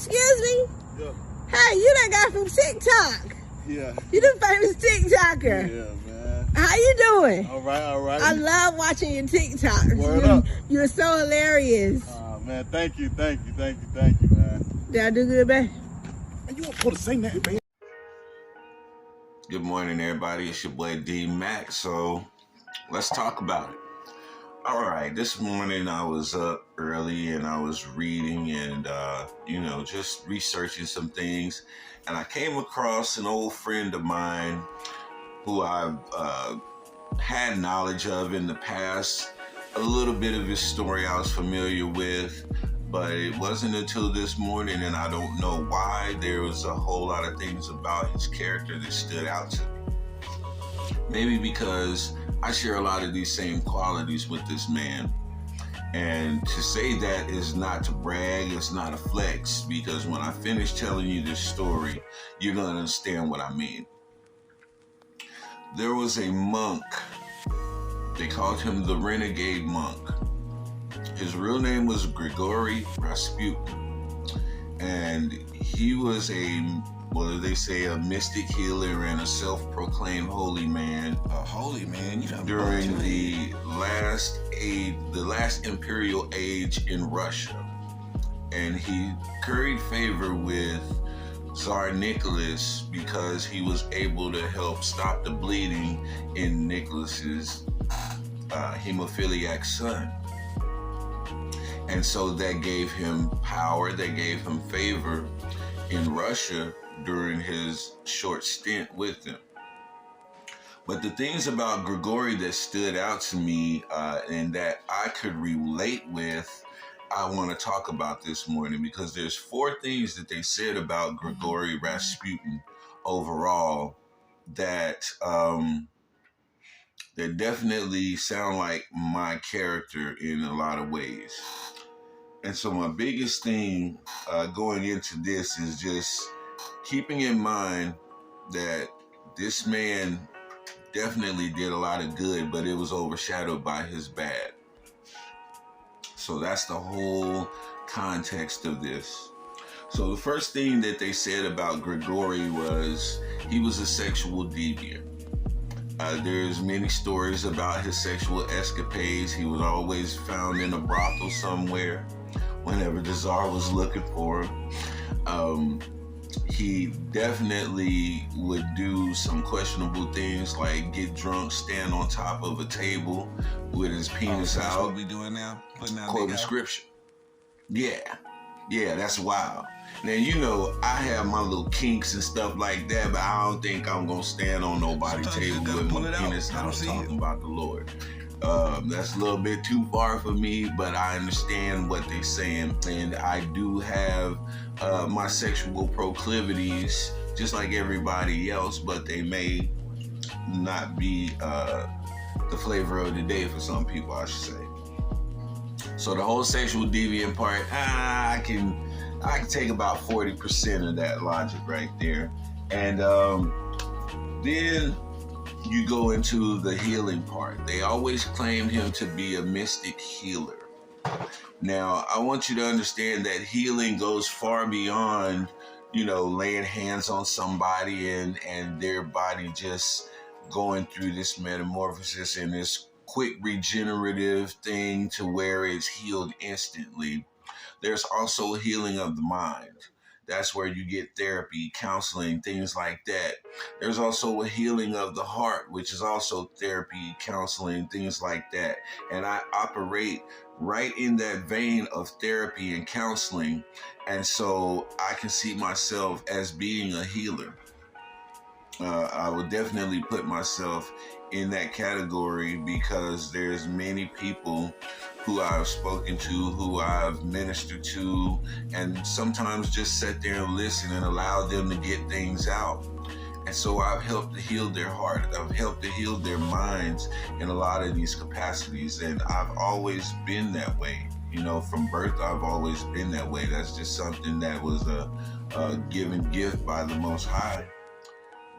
Excuse me? Yeah. Hey, you that guy from TikTok. Yeah. You the famous TikToker. Yeah, man. How you doing? All right, all right. I love watching your TikToks. Word up. You're so hilarious. Man, thank you, man. Did I do good, babe? Man, you weren't supposed to say that, man. Good morning, everybody. It's your boy D Mac. So let's talk about it. All right, this morning I was up early and I was reading and, just researching some things. And I came across an old friend of mine who I've had knowledge of in the past. A little bit of his story I was familiar with, but it wasn't until this morning, and I don't know why, there was a whole lot of things about his character that stood out to me. Maybe because I share a lot of these same qualities with this man. And to say that is not to brag, it's not a flex, because when I finish telling you this story, you're going to understand what I mean. There was a monk. They called him the Renegade Monk. His real name was Grigori Rasputin. And he was they say a mystic healer and a self-proclaimed holy man. A holy man? During the last imperial age in Russia. And he curried favor with Tsar Nicholas because he was able to help stop the bleeding in Nicholas's hemophiliac son. And so that gave him power, that gave him favor in Russia during his short stint with them. But the things about Grigori that stood out to me and that I could relate with, I want to talk about this morning, because there's 4 things that they said about Grigori Rasputin overall that that definitely sound like my character in a lot of ways. And so my biggest thing going into this is just keeping in mind that this man definitely did a lot of good, but it was overshadowed by his bad. So that's the whole context of this. So the first thing that they said about Grigori was he was a sexual deviant. There's many stories about his sexual escapades. He was always found in a brothel somewhere whenever the Tsar was looking for him. He definitely would do some questionable things like get drunk, stand on top of a table with his penis out. That's what we doing now? Quoting scripture. Yeah, that's wild. Now, I have my little kinks and stuff like that, but I don't think I'm going to stand on nobody's table with my penis out talking about the Lord. That's a little bit too far for me, but I understand what they're saying. And I do have my sexual proclivities, just like everybody else, but they may not be the flavor of the day for some people, I should say. So the whole sexual deviant part, I can take about 40% of that logic right there. And then you go into the healing part. They always claimed him to be a mystic healer. Now, I want you to understand that healing goes far beyond, laying hands on somebody and their body just going through this metamorphosis and this quick regenerative thing to where it's healed instantly. There's also healing of the mind. That's where you get therapy, counseling, things like that. There's also a healing of the heart, which is also therapy, counseling, things like that. And I operate right in that vein of therapy and counseling. And so I can see myself as being a healer. I would definitely put myself in that category because there's many people who I've spoken to, who I've ministered to, and sometimes just sit there and listen and allow them to get things out. And so I've helped to heal their heart. I've helped to heal their minds in a lot of these capacities. And I've always been that way. From birth, I've always been that way. That's just something that was a given gift by the Most High.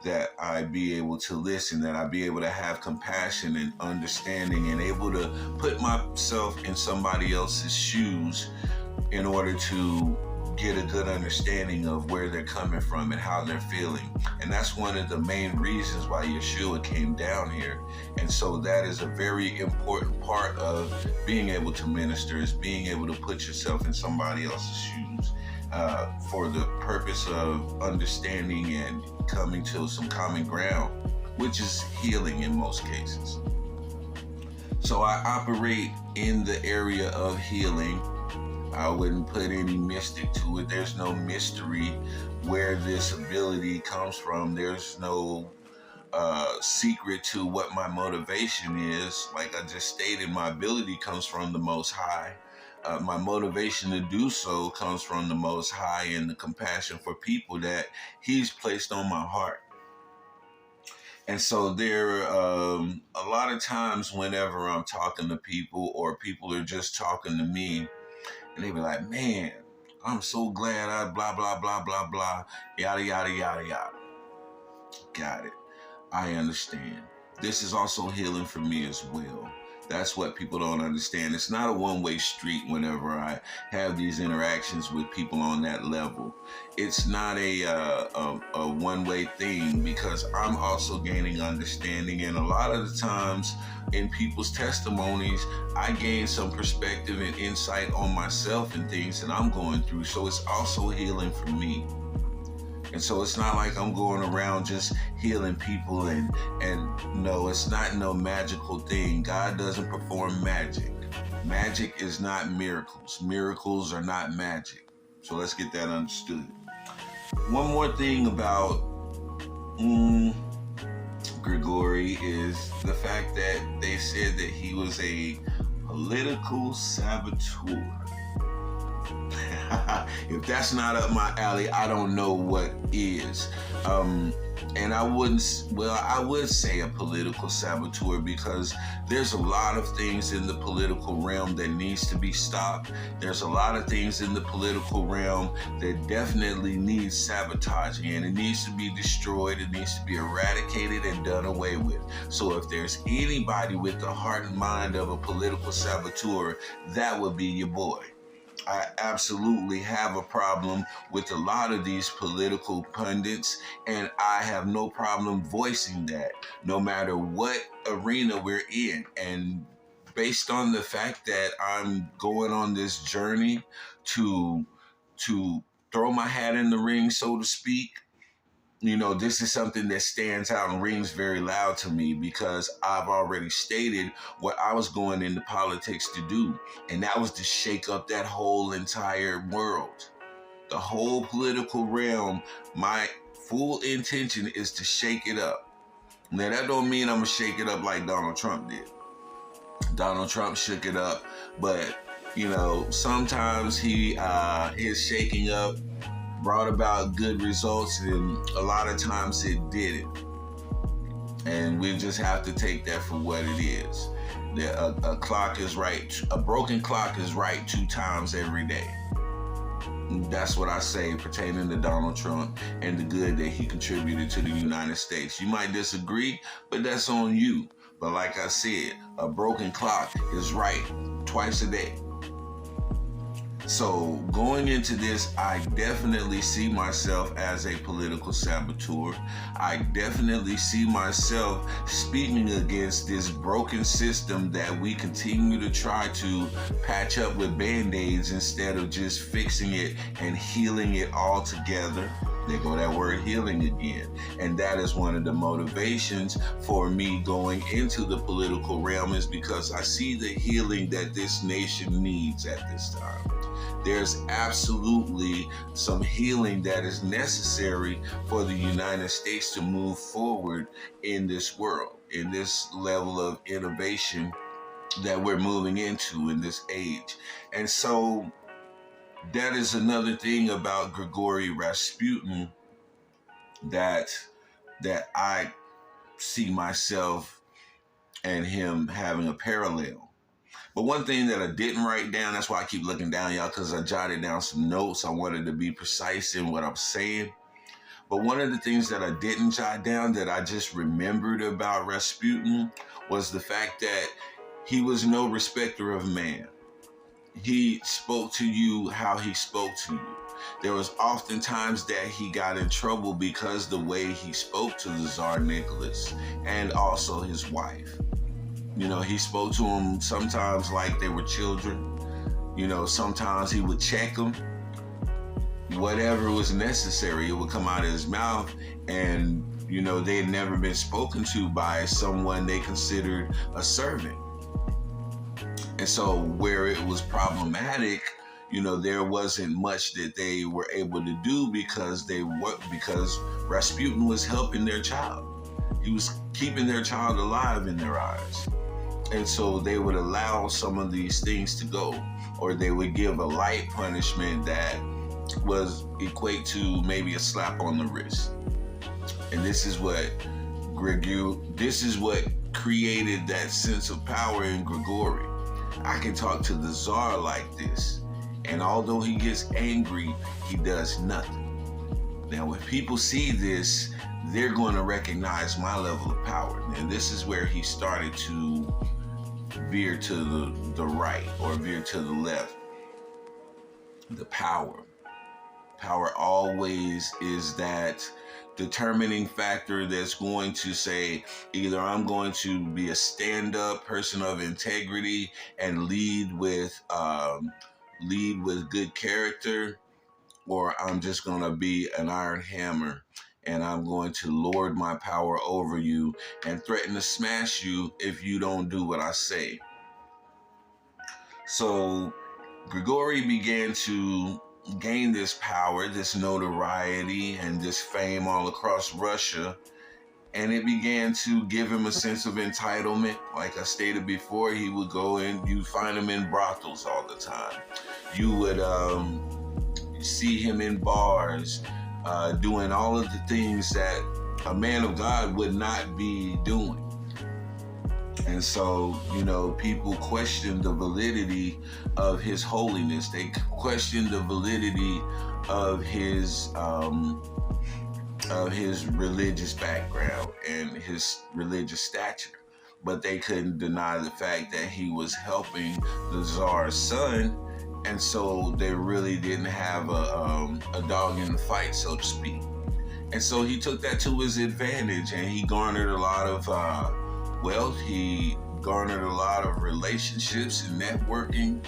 That I be able to listen, that I be able to have compassion and understanding and able to put myself in somebody else's shoes in order to get a good understanding of where they're coming from and how they're feeling. And that's one of the main reasons why Yeshua came down here. And so that is a very important part of being able to minister, is being able to put yourself in somebody else's shoes for the purpose of understanding and coming to some common ground, which is healing in most cases. So I operate in the area of healing. I wouldn't put any mystic to it. There's no mystery where this ability comes from. There's no secret to what my motivation is. Like I just stated, my ability comes from the Most High. My motivation to do so comes from the Most High and the compassion for people that He's placed on my heart. And so there a lot of times whenever I'm talking to people or people are just talking to me, and they be like, man, I'm so glad I blah, blah, blah, blah, blah, yada, yada, yada, yada. Got it. I understand. This is also healing for me as well. That's what people don't understand. It's not a one-way street whenever I have these interactions with people on that level. It's not a one-way thing, because I'm also gaining understanding. And a lot of the times in people's testimonies, I gain some perspective and insight on myself and things that I'm going through. So it's also healing for me. And so it's not like I'm going around just healing people and no, it's not no magical thing. God doesn't perform magic. Magic is not miracles. Miracles are not magic. So let's get that understood. One more thing about Grigori is the fact that they said that he was a political saboteur. If that's not up my alley, I don't know what is. And I would say a political saboteur, because there's a lot of things in the political realm that needs to be stopped. There's a lot of things in the political realm that definitely needs sabotaging, and it needs to be destroyed. It needs to be eradicated and done away with. So if there's anybody with the heart and mind of a political saboteur, that would be your boy. I absolutely have a problem with a lot of these political pundits, and I have no problem voicing that, no matter what arena we're in. And based on the fact that I'm going on this journey to throw my hat in the ring, so to speak, you know, this is something that stands out and rings very loud to me, because I've already stated what I was going into politics to do, and that was to shake up that whole entire world. The whole political realm, my full intention is to shake it up. Now, that don't mean I'm going to shake it up like Donald Trump did. Donald Trump shook it up, but, you know, sometimes his shaking up brought about good results, and a lot of times it didn't. And we just have to take that for what it is. A clock is right. A broken clock is right 2 times every day. That's what I say pertaining to Donald Trump and the good that he contributed to the United States. You might disagree, but that's on you. But like I said, a broken clock is right twice a day. So going into this, I definitely see myself as a political saboteur. I definitely see myself speaking against this broken system that we continue to try to patch up with Band-Aids instead of just fixing it and healing it all together. There go that word healing again. And that is one of the motivations for me going into the political realm, is because I see the healing that this nation needs at this time. There's absolutely some healing that is necessary for the United States to move forward in this world, in this level of innovation that we're moving into in this age. And so that is another thing about Grigori Rasputin that I see myself and him having a parallel. But one thing that I didn't write down, that's why I keep looking down, y'all, because I jotted down some notes. I wanted to be precise in what I'm saying. But one of the things that I didn't jot down that I just remembered about Rasputin was the fact that he was no respecter of man. He spoke to you how he spoke to you. There was often times that he got in trouble because the way he spoke to the Tsar Nicholas and also his wife. You know, he spoke to them sometimes like they were children. You know, sometimes he would check them. Whatever was necessary, it would come out of his mouth, and you know, they had never been spoken to by someone they considered a servant. And so where it was problematic, you know, there wasn't much that they were able to do because Rasputin was helping their child. He was keeping their child alive in their eyes. And so they would allow some of these things to go, or they would give a light punishment that was equate to maybe a slap on the wrist. And this is what created that sense of power in Grigori. I can talk to the Tsar like this, and although he gets angry, he does nothing. Now, when people see this, they're going to recognize my level of power. And this is where he started to veer to the right or veer to the left. The power. Power always is that determining factor that's going to say, either I'm going to be a stand-up person of integrity and lead with good character, or I'm just going to be an iron hammer and I'm going to lord my power over you and threaten to smash you if you don't do what I say. So Grigori began to gain this power, this notoriety, and this fame all across Russia. And it began to give him a sense of entitlement. Like I stated before, he would go in, you find him in brothels all the time. You would see him in bars, doing all of the things that a man of God would not be doing. And so, you know, people question the validity of his holiness. They question the validity of his religious background and his religious stature. But they couldn't deny the fact that he was helping the Tsar's son. And so they really didn't have a dog in the fight, so to speak. And so he took that to his advantage, and he garnered a lot of wealth. He garnered a lot of relationships and networking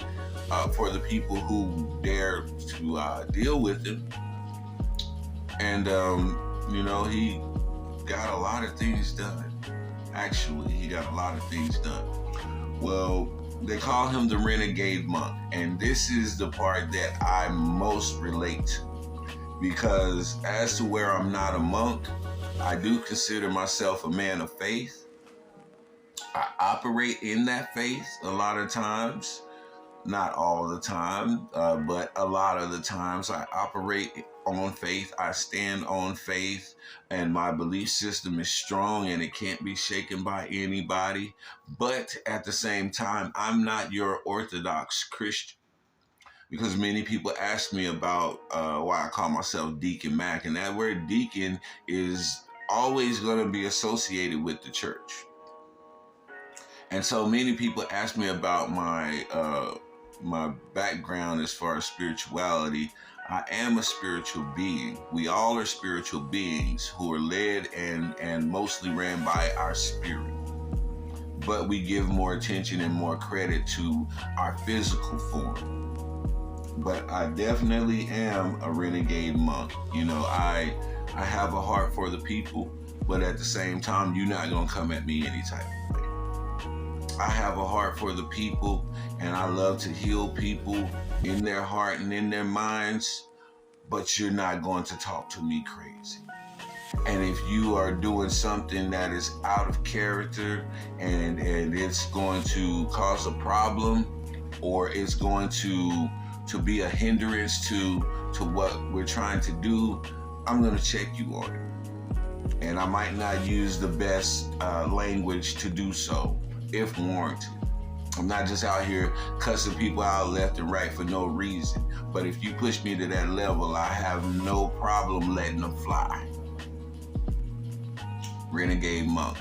for the people who dared to deal with him. And, you know, he got a lot of things done. Actually, he got a lot of things done. Well, they call him the Renegade Monk. And this is the part that I most relate to. Because as to where I'm not a monk, I do consider myself a man of faith. I operate in that faith a lot of times. Not all the time, but a lot of the times I operate on faith. I stand on faith, and my belief system is strong and it can't be shaken by anybody. But at the same time, I'm not your Orthodox Christian. Because many people ask me about why I call myself Deacon Mac, and that word deacon is always going to be associated with the church. And so many people ask me about my background as far as spirituality. I am a spiritual being. We all are spiritual beings who are led and mostly ran by our spirit. But we give more attention and more credit to our physical form. But I definitely am a renegade monk. You know, I have a heart for the people, but at the same time, you're not gonna come at me any type of way. I have a heart for the people, and I love to heal people in their heart and in their minds, but you're not going to talk to me crazy. And if you are doing something that is out of character and it's going to cause a problem, or it's going to be a hindrance to what we're trying to do, I'm going to check you on it. And I might not use the best language to do so, if warranted. I'm not just out here cussing people out left and right for no reason. But if you push me to that level, I have no problem letting them fly. Renegade Monk.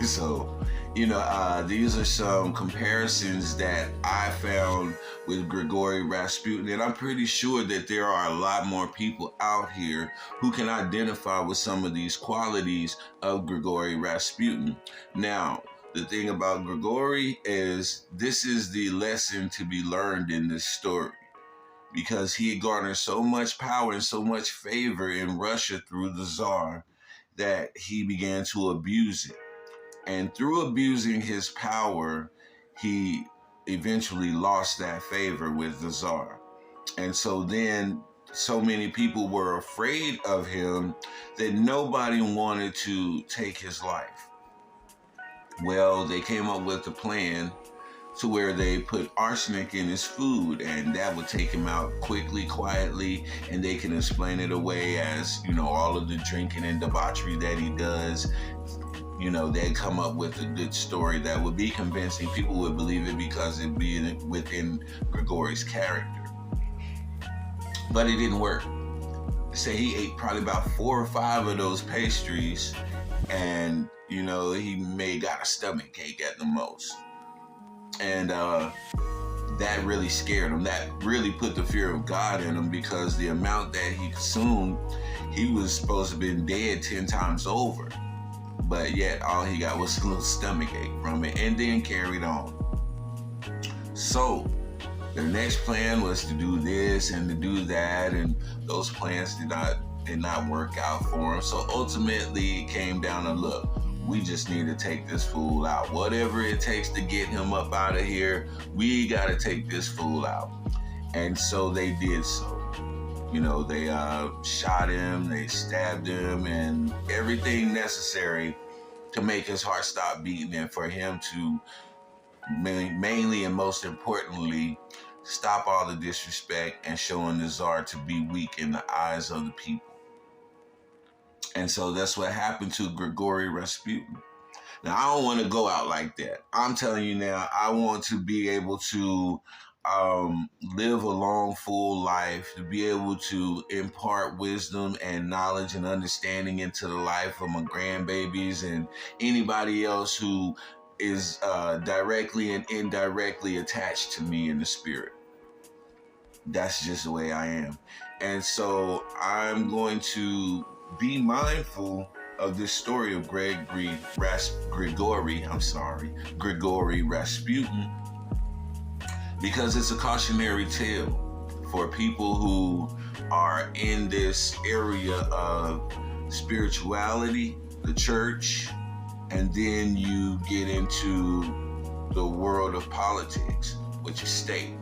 So, These are some comparisons that I found with Grigori Rasputin, and I'm pretty sure that there are a lot more people out here who can identify with some of these qualities of Grigori Rasputin. Now, the thing about Grigori is this is the lesson to be learned in this story, because he had garnered so much power and so much favor in Russia through the Tsar that he began to abuse it. And through abusing his power, he eventually lost that favor with the Tsar. And so then so many people were afraid of him that nobody wanted to take his life. Well, they came up with a plan to where they put arsenic in his food, and that would take him out quickly, quietly, and they can explain it away as, all of the drinking and debauchery that he does. They'd come up with a good story that would be convincing. People would believe it because it'd be within Grigori's character. But it didn't work. Say he ate probably about 4 or 5 of those pastries, and, he got a stomach ache at the most. And that really scared him. That really put the fear of God in him, because the amount that he consumed, he was supposed to have been dead 10 times over. But yet all he got was a little stomach ache from it, and then carried on. So their next plan was to do this and to do that, and those plans did not work out for him. So ultimately it came down to, look, we just need to take this fool out. Whatever it takes to get him up out of here, we got to take this fool out. And so they did so. They shot him, they stabbed him, and everything necessary to make his heart stop beating, and for him to mainly and most importantly stop all the disrespect and showing the Tsar to be weak in the eyes of the people. And so that's what happened to Grigori Rasputin. Now, I don't want to go out like that. I'm telling you now, I want to be able to live a long, full life, to be able to impart wisdom and knowledge and understanding into the life of my grandbabies and anybody else who is directly and indirectly attached to me in the spirit. That's just the way I am. And so I'm going to be mindful of this story of Grigori Rasputin, because it's a cautionary tale for people who are in this area of spirituality, the church, and then you get into the world of politics, which is state.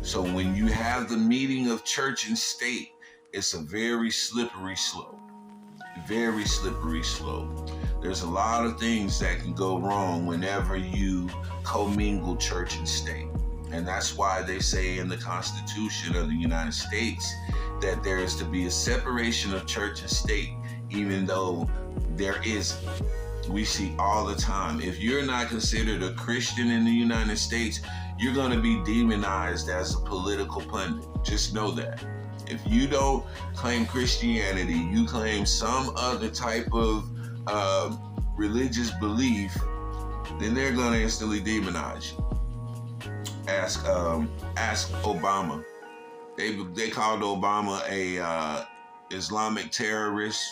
So when you have the meeting of church and state, it's a very slippery slope. Very slippery slope. There's a lot of things that can go wrong whenever you commingle church and state. And that's why they say in the Constitution of the United States that there is to be a separation of church and state, even though there isn't. We see all the time. If you're not considered a Christian in the United States, you're going to be demonized as a political pundit. Just know that. If you don't claim Christianity, you claim some other type of religious belief, then they're going to instantly demonize you. Ask Obama. They called Obama a Islamic terrorist.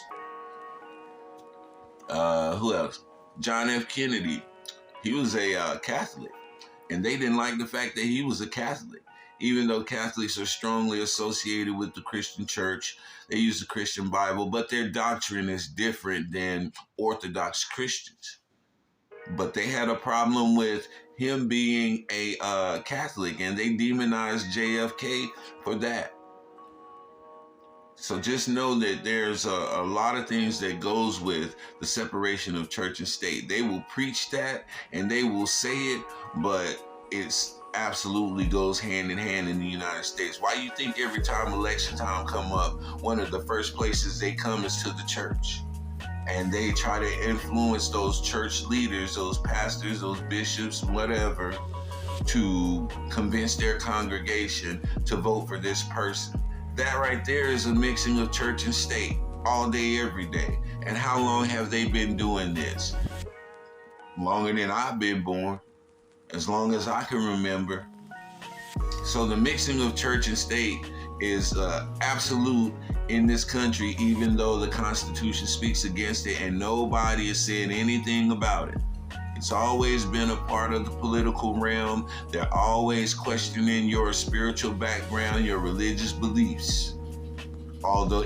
Who else? John F. Kennedy. He was a Catholic, and they didn't like the fact that he was a Catholic. Even though Catholics are strongly associated with the Christian church, they use the Christian Bible, but their doctrine is different than Orthodox Christians. But they had a problem with him being a Catholic, and they demonized JFK for that. So just know that there's a lot of things that goes with the separation of church and state. They will preach that and they will say it, but it's absolutely goes hand in hand in the United States. Why you think every time election time come up, one of the first places they come is to the church? And they try to influence those church leaders, those pastors, those bishops, whatever, to convince their congregation to vote for this person. That right there is a mixing of church and state all day, every day. And how long have they been doing this? longer than I've been born, as long as I can remember. So the mixing of church and state is absolute in this country, even though the Constitution speaks against it and nobody is saying anything about it. It's always been a part of the political realm. They're always questioning your spiritual background, your religious beliefs.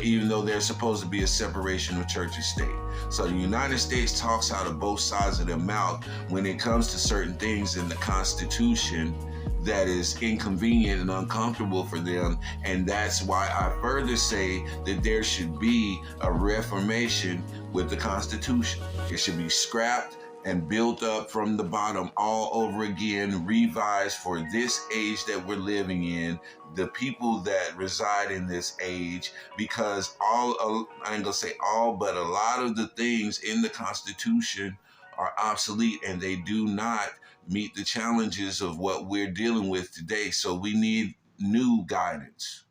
Even though there's supposed to be a separation of church and state. So the United States talks out of both sides of their mouth when it comes to certain things in the Constitution that is inconvenient and uncomfortable for them. And that's why I further say that there should be a reformation with the Constitution. It should be scrapped and built up from the bottom all over again, revised for this age that we're living in, the people that reside in this age, because I ain't gonna say all, but a lot of the things in the Constitution are obsolete and they do not meet the challenges of what we're dealing with today. So we need new guidance.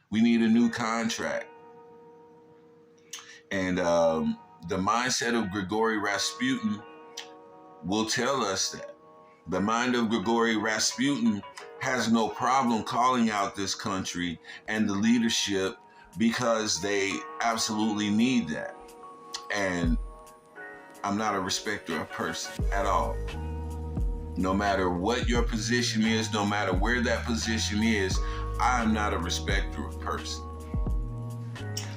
We need a new contract. And the mindset of Grigori Rasputin will tell us that. The mind of Grigori Rasputin has no problem calling out this country and the leadership because they absolutely need that. And I'm not a respecter of person at all. No matter what your position is, no matter where that position is, I am not a respecter of person.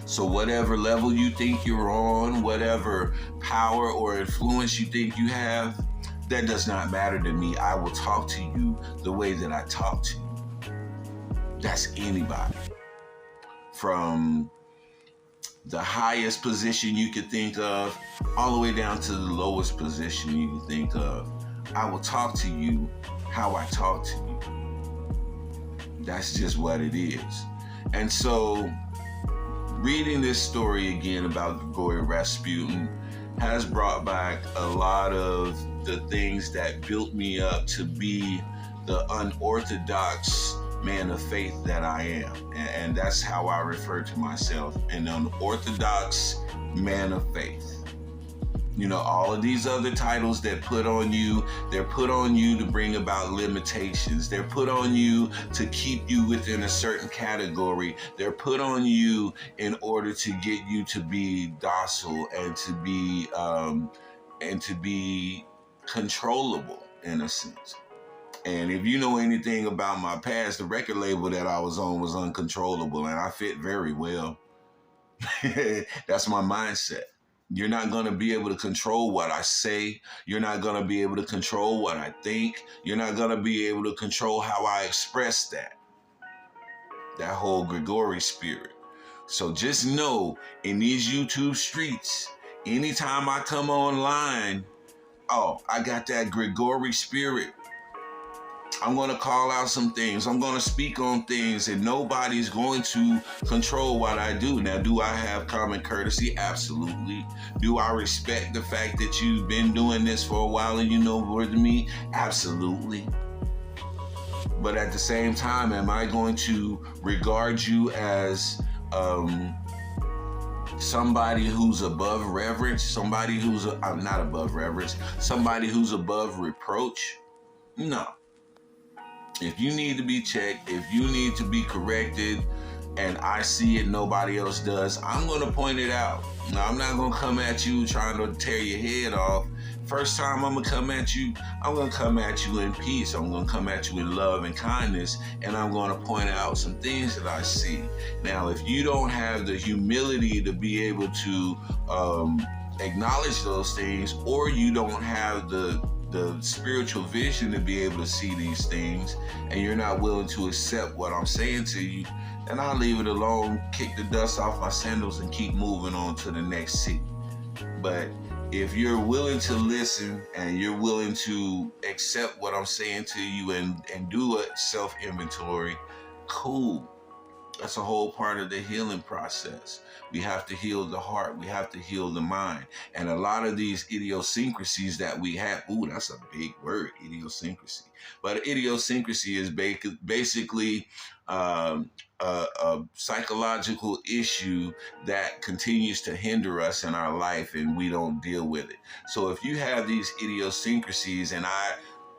So whatever level you think you're on, whatever power or influence you think you have, that does not matter to me. I will talk to you the way that I talk to you. That's anybody. From the highest position you could think of, all the way down to the lowest position you can think of. I will talk to you how I talk to you. That's just what it is. And so, reading this story again about Grigori Rasputin has brought back a lot of the things that built me up to be the unorthodox man of faith that I am. And that's how I refer to myself, an unorthodox man of faith. You know, all of these other titles that put on you, they're put on you to bring about limitations. They're put on you to keep you within a certain category. They're put on you in order to get you to be docile and to be controllable in a sense. And if you know anything about my past, the record label that I was on was uncontrollable, and I fit very well. That's my mindset. You're not going to be able to control what I say. You're not going to be able to control what I think. You're not going to be able to control how I express that whole Grigori spirit. So just know, in these YouTube streets, anytime I come online, I got that Grigori spirit. I'm going to call out some things. I'm going to speak on things, and nobody's going to control what I do. Now, do I have common courtesy? Absolutely. Do I respect the fact that you've been doing this for a while and you know more than me? Absolutely. But at the same time, am I going to regard you as somebody who's above reverence? Somebody who's not above reverence. Somebody who's above reproach? No. If you need to be checked, if you need to be corrected, and I see it, nobody else does, I'm going to point it out. Now, I'm not going to come at you trying to tear your head off. First time I'm going to come at you, I'm going to come at you in peace. I'm going to come at you in love and kindness, and I'm going to point out some things that I see. Now, if you don't have the humility to be able to acknowledge those things, or you don't have the spiritual vision to be able to see these things, and you're not willing to accept what I'm saying to you, then I'll leave it alone, kick the dust off my sandals, and keep moving on to the next city. But if you're willing to listen and you're willing to accept what I'm saying to you and do a self-inventory, cool. That's a whole part of the healing process. We have to heal the heart. We have to heal the mind. And a lot of these idiosyncrasies that we have, ooh, that's a big word, idiosyncrasy. But idiosyncrasy is basically a psychological issue that continues to hinder us in our life and we don't deal with it. So if you have these idiosyncrasies and I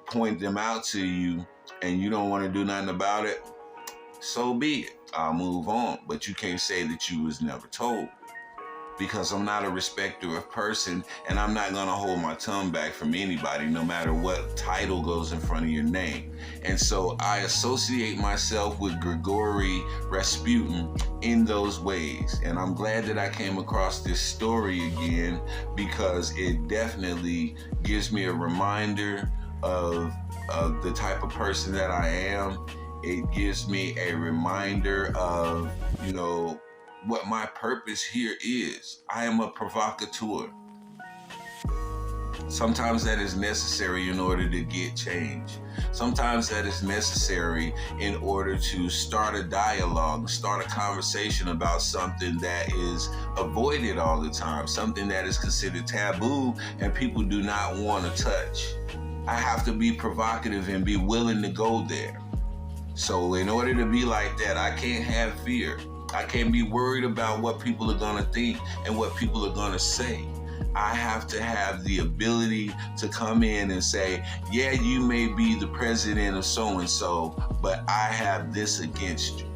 point them out to you and you don't want to do nothing about it, so be it. I'll move on. But you can't say that you was never told, because I'm not a respecter of person, and I'm not going to hold my tongue back from anybody, no matter what title goes in front of your name. And so I associate myself with Grigori Rasputin in those ways. And I'm glad that I came across this story again, because it definitely gives me a reminder of the type of person that I am. It gives me a reminder of, what my purpose here is. I am a provocateur. Sometimes that is necessary in order to get change. Sometimes that is necessary in order to start a dialogue, start a conversation about something that is avoided all the time, something that is considered taboo and people do not want to touch. I have to be provocative and be willing to go there. So in order to be like that, I can't have fear. I can't be worried about what people are going to think and what people are going to say. I have to have the ability to come in and say, yeah, you may be the president of so-and-so, but I have this against you.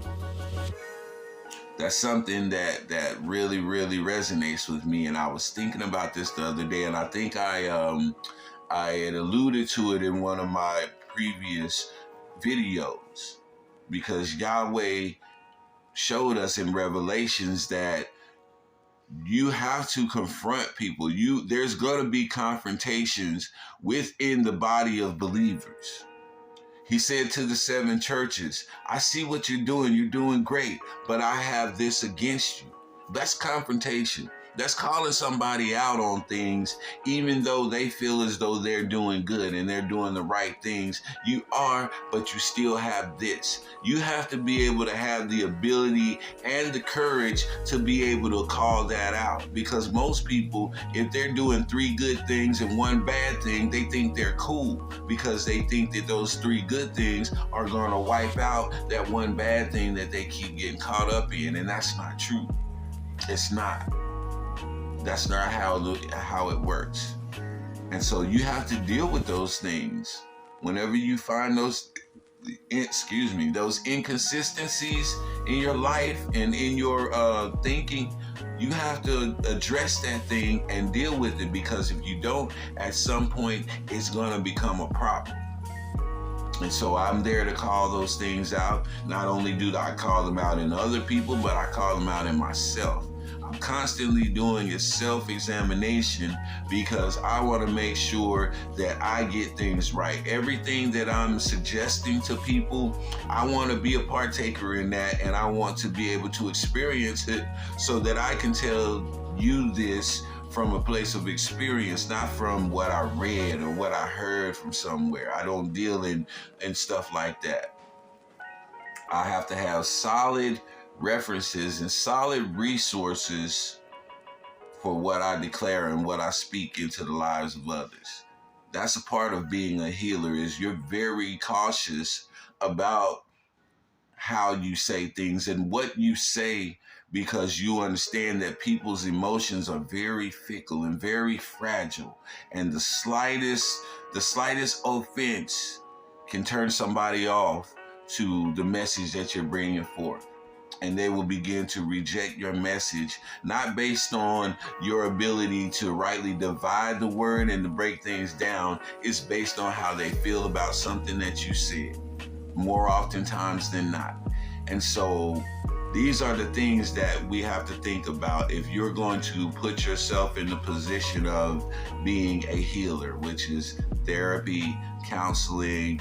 That's something that really, really resonates with me. And I was thinking about this the other day, and I think I had alluded to it in one of my previous videos, because Yahweh showed us in Revelations that you have to confront people. There's going to be confrontations within the body of believers. He said to the 7 churches, I see what you're doing great, but I have this against you. That's confrontation. That's calling somebody out on things, even though they feel as though they're doing good and they're doing the right things. You are, but you still have this. You have to be able to have the ability and the courage to be able to call that out. Because most people, if they're doing 3 good things and 1 bad thing, they think they're cool, because they think that those 3 good things are going to wipe out that 1 bad thing that they keep getting caught up in. And that's not true. It's not. That's not how it works. And so you have to deal with those things. Whenever you find those inconsistencies in your life and in your thinking, you have to address that thing and deal with it, because if you don't, at some point, it's going to become a problem. And so I'm there to call those things out. Not only do I call them out in other people, but I call them out in myself. I'm constantly doing a self-examination, because I want to make sure that I get things right. Everything that I'm suggesting to people, I want to be a partaker in that, and I want to be able to experience it so that I can tell you this from a place of experience, not from what I read or what I heard from somewhere. I don't deal in stuff like that. I have to have solid references and solid resources for what I declare and what I speak into the lives of others. That's a part of being a healer, is you're very cautious about how you say things and what you say, because you understand that people's emotions are very fickle and very fragile, and the slightest offense can turn somebody off to the message that you're bringing forth. And they will begin to reject your message, not based on your ability to rightly divide the word and to break things down. It's based on how they feel about something that you said, more oftentimes than not. And so these are the things that we have to think about if you're going to put yourself in the position of being a healer, which is therapy, counseling,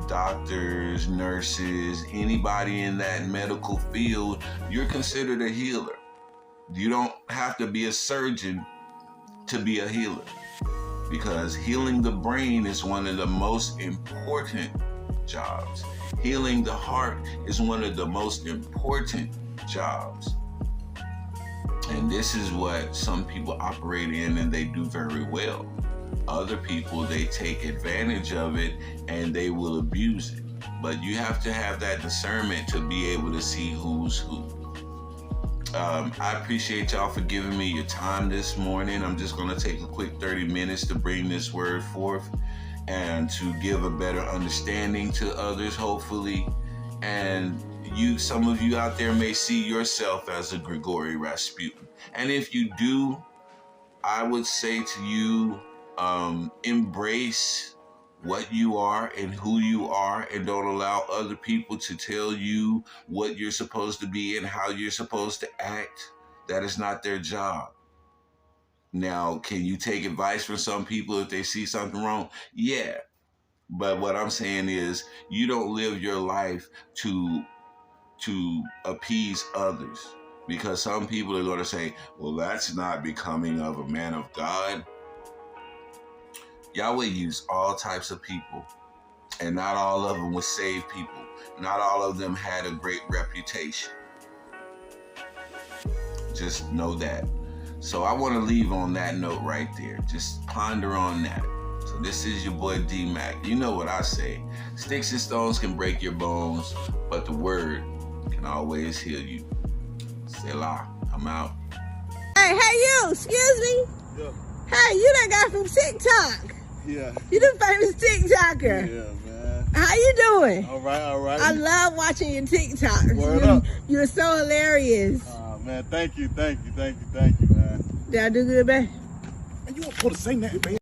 doctors, nurses, anybody in that medical field. You're considered a healer. You don't have to be a surgeon to be a healer, because healing the brain is one of the most important jobs. Healing the heart is one of the most important jobs. And this is what some people operate in and they do very well. Other people, they take advantage of it and they will abuse it. But you have to have that discernment to be able to see who's who. I appreciate y'all for giving me your time this morning. I'm just going to take a quick 30 minutes to bring this word forth and to give a better understanding to others, hopefully. And some of you out there may see yourself as a Grigori Rasputin. And if you do, I would say to you, embrace what you are and who you are, and don't allow other people to tell you what you're supposed to be and how you're supposed to act. That is not their job. Now, can you take advice from some people if they see something wrong? Yeah. But what I'm saying is, you don't live your life to appease others, because some people are going to say, well, that's not becoming of a man of God. Yahweh used all types of people, and not all of them were saved people. Not all of them had a great reputation. Just know that. So I want to leave on that note right there. Just ponder on that. So this is your boy D-Mac. You know what I say. Sticks and stones can break your bones, but the word can always heal you. Selah. I'm out. Hey, you, excuse me. Yeah. Hey, you that guy from TikTok. Yeah. You the famous TikToker. Yeah, man. How you doing? All right, all right. I love watching your TikToks. Word up. You're so hilarious. Man, thank you, man. Did I do good, babe? And you weren't supposed to say that, man.